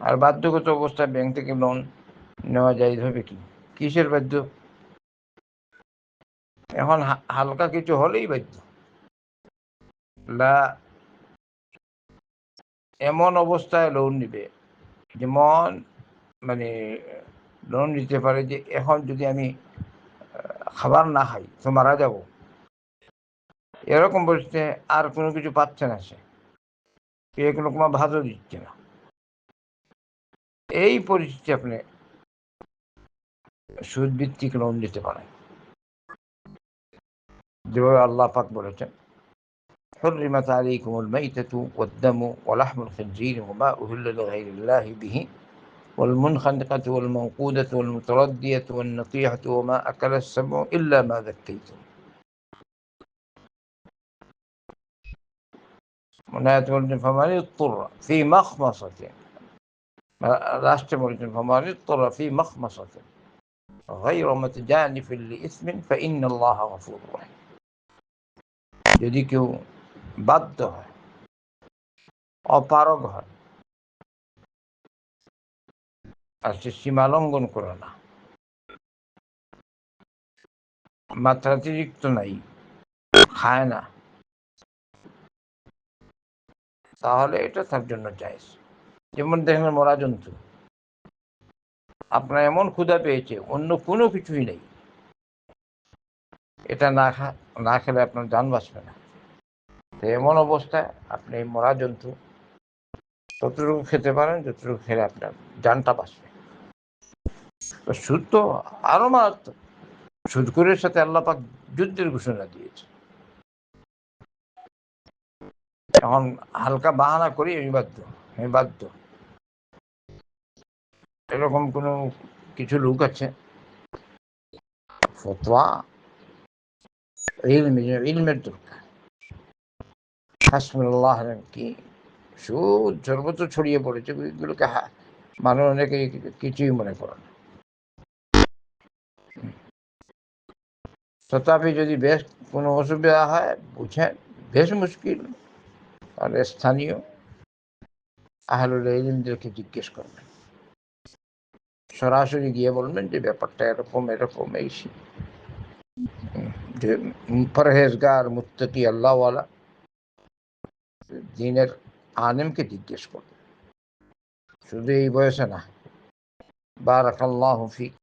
আর বাধ্যগত অবস্থায় ব্যাংক থেকে লোন নেওয়া যায় হবে কি? কিসের বাধ্য? এখন হালকা কিছু হলেই বাধ্য। এমন অবস্থায় লোন নিবে, যেমন মানে লোন নিতে পারে যে এখন যদি আমি খাবার না খাই তো মারা যাব, এরকম পরিস্থিতি। আর কোনো কিছু পাচ্ছে না, সে এক রকম ভাতও দিচ্ছে না, এই পরিস্থিতি আপনি সুদভিত্তিক লোন দিতে পারেন, যেভাবে আল্লাহ পাক বলেছেন حرمت عليكم الميتة والدم ولحم الخنزير وما أهل لغير الله به والمنخنقة والموقودة والمتردية والنطيحة وما أكل السبع إلا ما ذكيتم فمن اضطر في مخمصة فمن اضطر في مخمصة غير متجانف لإثم فإن الله غفور رحيم। যদি কেউ বাধ্য হয়, অপারগ হয়, আর সে সীমা লঙ্ঘন করে না, মাত্রাতিরিক্ত নাই, খায় না, তাহলে এটা তার জন্য জায়েজ। যেমন দেখেন মরা জন্তু, আপনার এমন ক্ষুধা পেয়েছে, অন্য কোনো কিছুই নেই, এটা না খেলে আপনার জান বাঁচবে না। তো এমন অবস্থায় আপনি মরা জন্তু ততটুকু খেতে পারেন যতটুকু খেলে আপনার জানটা বাঁচবে। তো সুদ তো আরো মারাত্মক। সুদখোরের সাথে আল্লাহ পাক যুদ্ধের ঘোষণা দিয়েছে। এখন হালকা বাহানা করি আমি বাধ্য, এরকম কোনো কিছু লোক আছে, ফতোয়া ইলমের দরকার। হাসবুনাল্লাহ কি সুদ সর্বত্র ছড়িয়ে পড়েছে, এগুলোকে মানুষ অনেকে কিছুই মনে করে না। তথাপি যদি বেশ কোনো অসুবিধা হয়, বুঝেন বেশ মুশকিল, তাহলে স্থানীয় আহলুল ইলমদেরকে জিজ্ঞেস করবেন, সরাসরি গিয়ে বলবেন যে ব্যাপারটা এরকম এই যে পরহেজগার মুত্তাকি আল্লাহওয়ালা দিনের আলেমকে জিজ্ঞেস করবেন, শুধু এই বয়সে না। বারাকাল্লাহু ফিক।